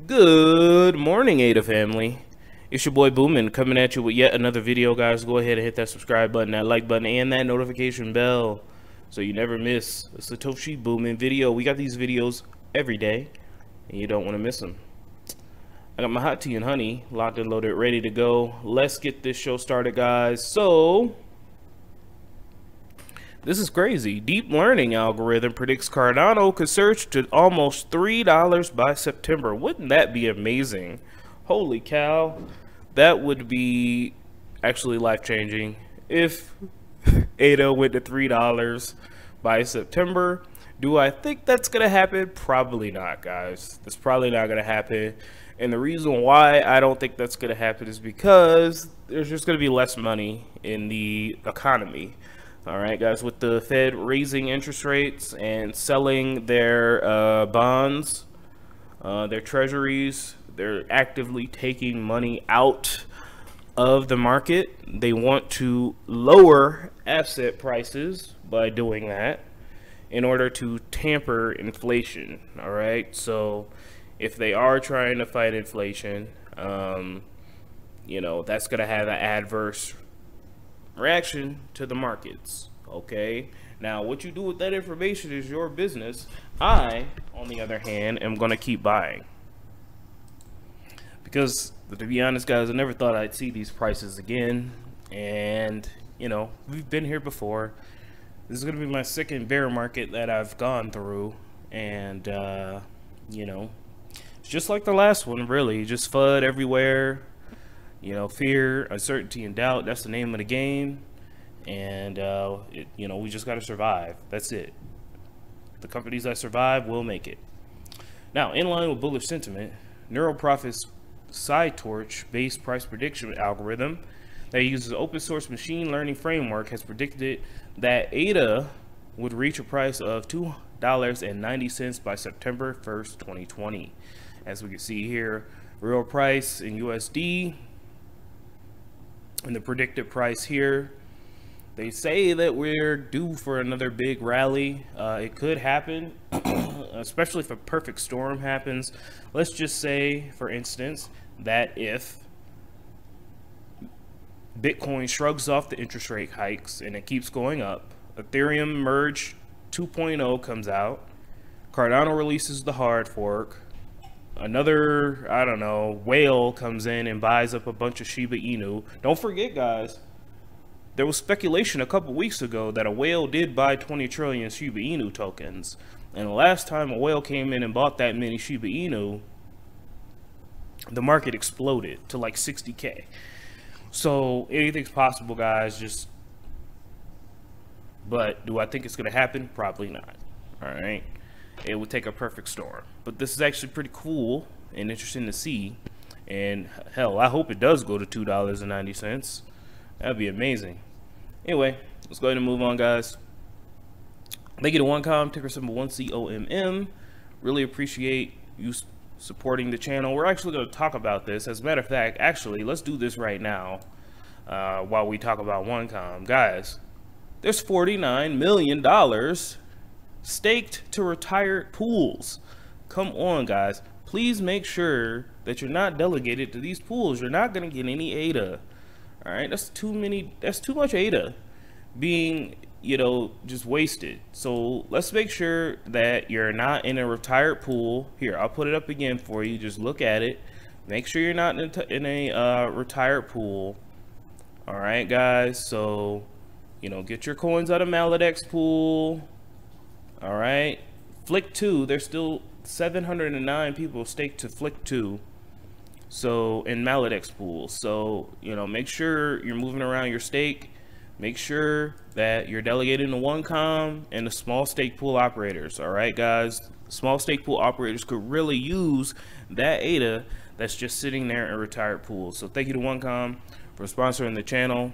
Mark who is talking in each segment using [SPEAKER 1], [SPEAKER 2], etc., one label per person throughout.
[SPEAKER 1] Good morning, ADA family. It's your boy Boomin coming at you with yet another video, guys. Go ahead and hit that subscribe button, that like button, and that notification bell so you never miss a Satoshi Boomin video. We got these videos every day, and you don't want to miss them. I got my hot tea and honey locked and loaded, ready to go. Let's get this show started, guys. So, this is crazy. Deep learning algorithm predicts Cardano could surge to almost $3 by September. Wouldn't that be amazing? Holy cow. That would be actually life-changing if ADA went to $3 by September. Do I think that's going to happen? Probably not, guys. That's probably not going to happen. And the reason why I don't think that's going to happen is because there's just going to be less money in the economy. All right, guys, with the Fed raising interest rates and selling their bonds, their treasuries, they're actively taking money out of the market. They want to lower asset prices by doing that in order to tamper inflation. All right, so if they are trying to fight inflation, you know, that's going to have an adverse reaction to the markets. Okay, now what you do with that information is your business. I, on the other hand, am going to keep buying because, to be honest, guys, I never thought I'd see these prices again. And you know, we've been here before. This is going to be my second bear market that I've gone through, and you know, it's just like the last one, really. Just FUD everywhere. You know, fear, uncertainty, and doubt. That's the name of the game. And, you know, we just got to survive. That's it. The companies that survive will make it. Now, in line with bullish sentiment, NeuroProfit's PsyTorch-based price prediction algorithm that uses open source machine learning framework has predicted that ADA would reach a price of $2.90 by September 1st, 2020. As we can see here, real price in USD. And the predicted price here, they say that we're due for another big rally. It could happen, especially if a perfect storm happens. Let's just say, for instance, that if Bitcoin shrugs off the interest rate hikes and it keeps going up, Ethereum Merge 2.0 comes out, Cardano releases the hard fork, another, I don't know, whale comes in and buys up a bunch of Shiba Inu. Don't forget, guys, there was speculation a couple weeks ago that a whale did buy 20 trillion Shiba Inu tokens. And the last time a whale came in and bought that many Shiba Inu, the market exploded to like 60K. So anything's possible, guys. But do I think it's going to happen? Probably not. All right. It would take a perfect storm, but this is actually pretty cool and interesting to see. And hell, I hope it does go to $2.90. That'd be amazing. Anyway, let's go ahead and move on, guys. Thank you to OneCom, ticker symbol 1COMM. Really appreciate you supporting the channel. We're actually going to talk about this. As a matter of fact, actually, let's do this right now while we talk about OneCom. Guys, there's $49 million staked to retired pools. Come on, guys. Please make sure that you're not delegated to these pools. You're not going to get any ADA. All right, that's too much ADA being, you know, just wasted. So let's make sure that you're not in a retired pool. Here, I'll put it up again for you. Just look at it. Make sure you're not in a retired pool. All right, guys. So, you know, get your coins out of Maladex pool. All right, Flick 2, there's still 709 people staked to Flick 2. So in Maladex pool. So, you know, make sure you're moving around your stake. Make sure that you're delegating to OneCom and the small stake pool operators. All right, guys, small stake pool operators could really use that ADA that's just sitting there in retired pools. So thank you to OneCom for sponsoring the channel.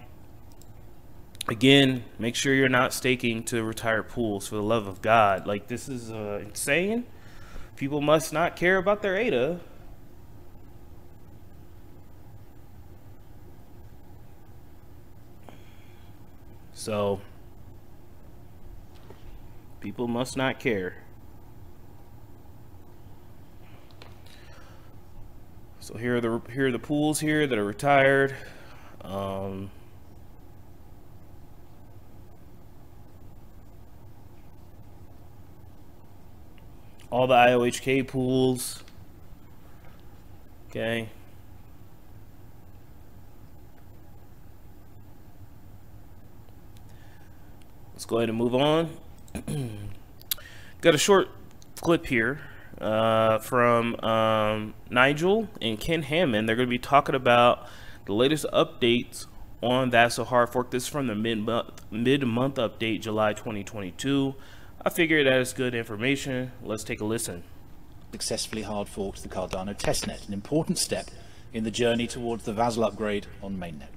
[SPEAKER 1] Again, make sure you're not staking to retired pools, for the love of God. Like, this is insane. People must not care about their ADA. So, people must not care. So here are the pools here that are retired. All the IOHK pools. Okay. Let's go ahead and move on. Got a short clip here from Nigel and Ken Hammond. They're going to be talking about the latest updates on Vassal hard fork. This is from the mid-month update, July 2022. I figured that is good information. Let's take a listen.
[SPEAKER 2] Successfully hard forked the Cardano testnet, an important step in the journey towards the Vassal upgrade on mainnet.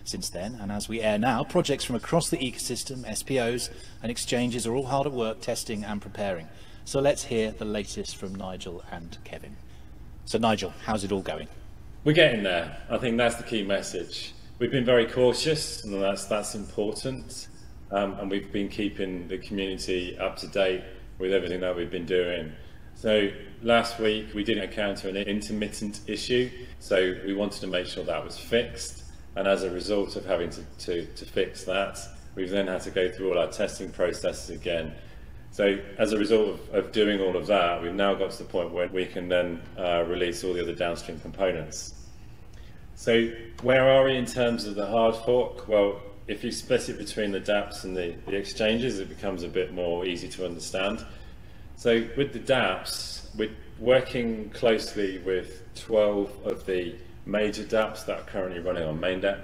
[SPEAKER 2] Since then, and as we air now, projects from across the ecosystem, SPOs and exchanges are all hard at work testing and preparing. So let's hear the latest from Nigel and Kevin. So Nigel, how's it all going?
[SPEAKER 3] We're getting there. I think that's the key message. We've been very cautious, and that's important. And we've been keeping the community up to date with everything that we've been doing. So last week we did encounter an intermittent issue, so we wanted to make sure that was fixed. And as a result of having to fix that, we've then had to go through all our testing processes again. So as a result of doing all of that, we've now got to the point where we can then release all the other downstream components. So where are we in terms of the hard fork? Well, if you split it between the dApps and the exchanges, it becomes a bit more easy to understand. So with the dApps, we're working closely with 12 of the major dApps that are currently running on mainnet.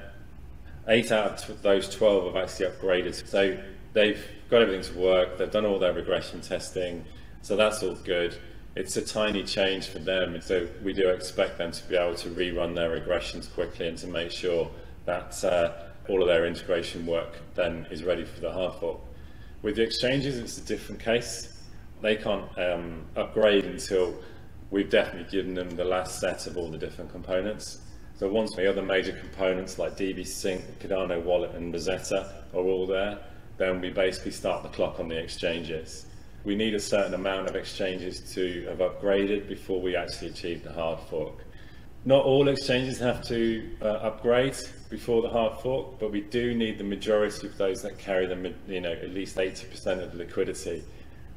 [SPEAKER 3] 8 out of those 12 have actually upgraded. So they've got everything to work, they've done all their regression testing, so that's all good. It's a tiny change for them, and so we do expect them to be able to rerun their regressions quickly and to make sure that all of their integration work then is ready for the hard fork. With the exchanges, it's a different case. They can't upgrade until we've definitely given them the last set of all the different components. So once the other major components like DB Sync, Cardano Wallet and Rosetta are all there, then we basically start the clock on the exchanges. We need a certain amount of exchanges to have upgraded before we actually achieve the hard fork. Not all exchanges have to upgrade before the hard fork, but we do need the majority of those that carry them, at least 80% of the liquidity.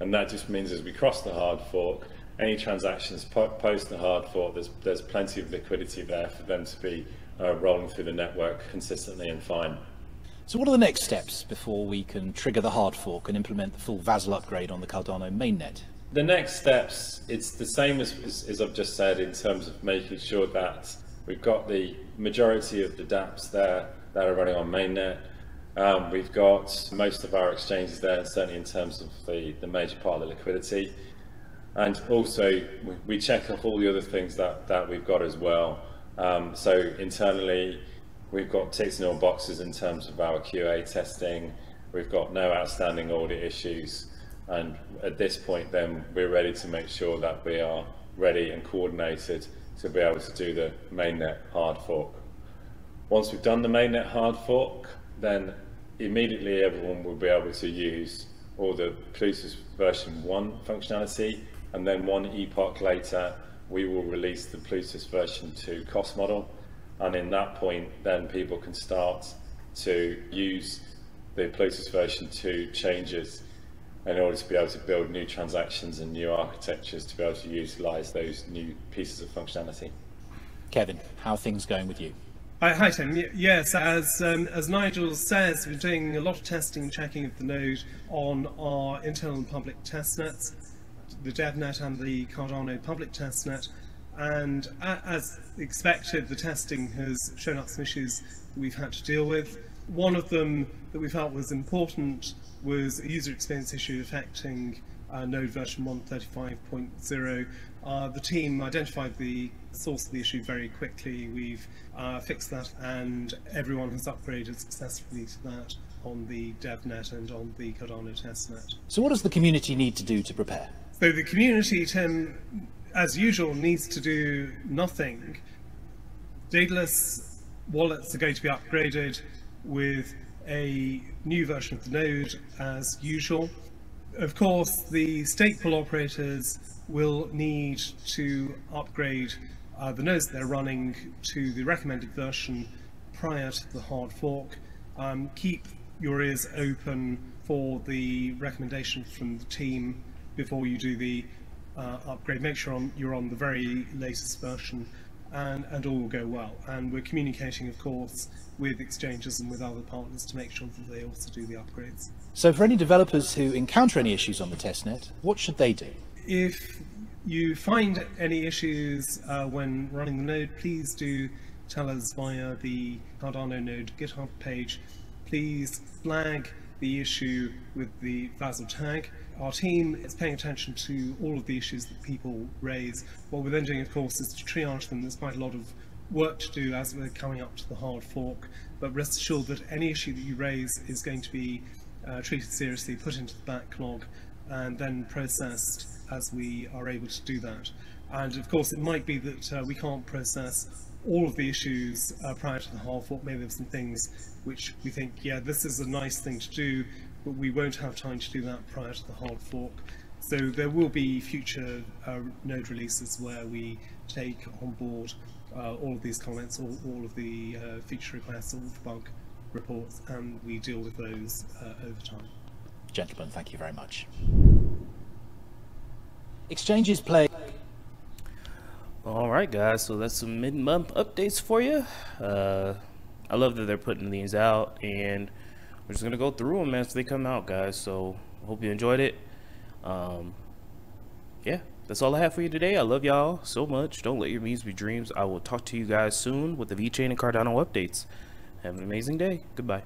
[SPEAKER 3] And that just means as we cross the hard fork, any transactions post the hard fork, there's plenty of liquidity there for them to be rolling through the network consistently and fine.
[SPEAKER 2] So what are the next steps before we can trigger the hard fork and implement the full Vassal upgrade on the Cardano mainnet?
[SPEAKER 3] The next steps, it's the same as I've just said in terms of making sure that we've got the majority of the dApps there that are running on mainnet. We've got most of our exchanges there, certainly in terms of the major part of the liquidity. And also we check off all the other things that we've got as well. So internally, we've got ticks in all boxes in terms of our QA testing. We've got no outstanding audit issues. And at this point then, we're ready to make sure that we are ready and coordinated to be able to do the mainnet hard fork. Once we've done the mainnet hard fork, then immediately everyone will be able to use all the Plutus version 1 functionality, and then 1 epoch later, we will release the Plutus version 2 cost model. And in that point, then people can start to use the Plutus version 2 changes in order to be able to build new transactions and new architectures to be able to utilize those new pieces of functionality.
[SPEAKER 2] Kevin, how are things going with you?
[SPEAKER 4] Hi Tim. Yes, as Nigel says, we're doing a lot of testing and checking of the node on our internal and public testnets, the DevNet and the Cardano public testnet. And as expected, the testing has shown up some issues that we've had to deal with. One of them that we felt was important was a user experience issue affecting node version 135.0. The team identified the source of the issue very quickly. We've fixed that, and everyone has upgraded successfully to that on the DevNet and on the Cardano testnet.
[SPEAKER 2] So what does the community need to do to prepare?
[SPEAKER 4] So the community, Tim, as usual, needs to do nothing. Dataless wallets are going to be upgraded with a new version of the node as usual. Of course, the stake pool operators will need to upgrade the nodes that they're running to the recommended version prior to the hard fork. Keep your ears open for the recommendation from the team before you do the upgrade. Make sure you're on the very latest version, and all will go well. And we're communicating, of course, with exchanges and with other partners to make sure that they also do the upgrades.
[SPEAKER 2] So for any developers who encounter any issues on the testnet, what should they do?
[SPEAKER 4] If you find any issues when running the node, please do tell us via the Cardano node GitHub page. Please flag the issue with the Vasil tag. Our team is paying attention to all of the issues that people raise. What we're then doing, of course, is to triage them. There's quite a lot of work to do as we're coming up to the hard fork, but rest assured that any issue that you raise is going to be treated seriously, put into the backlog, and then processed as we are able to do that. And of course, it might be that we can't process all of the issues prior to the hard fork. Maybe there's some things which we think, yeah, this is a nice thing to do, but we won't have time to do that prior to the hard fork. So there will be future node releases where we take on board all of these comments, all of the feature requests, all of the bug reports, and we deal with those over time.
[SPEAKER 2] Gentlemen, thank you very much. Exchanges play.
[SPEAKER 1] All right, guys, so that's some mid-month updates for you. I love that they're putting these out, and we're just gonna go through them as they come out, guys. So hope you enjoyed it. Yeah, that's all I have for you today. I love y'all so much. Don't let your memes be dreams. I will talk to you guys soon with the Vechain and Cardano updates. Have an amazing day. Goodbye.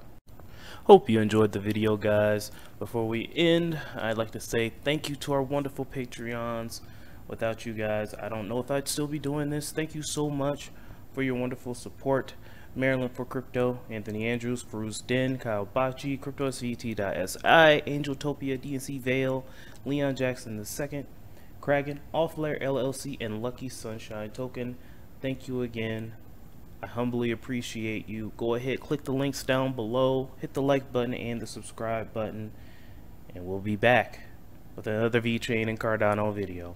[SPEAKER 1] Hope you enjoyed the video, guys. Before we end, I'd like to say thank you to our wonderful Patreons. Without you guys, I don't know if I'd still be doing this. Thank you so much for your wonderful support. Maryland for Crypto, Anthony Andrews, Peruse Den, Kyle Bachi, CryptoSVT.si, Angeltopia, DNC Vale, Leon Jackson II, Kragan, Allflare LLC, and Lucky Sunshine Token. Thank you again. I humbly appreciate you. Go ahead, click the links down below, hit the like button and the subscribe button, and we'll be back with another Vechain and Cardano video.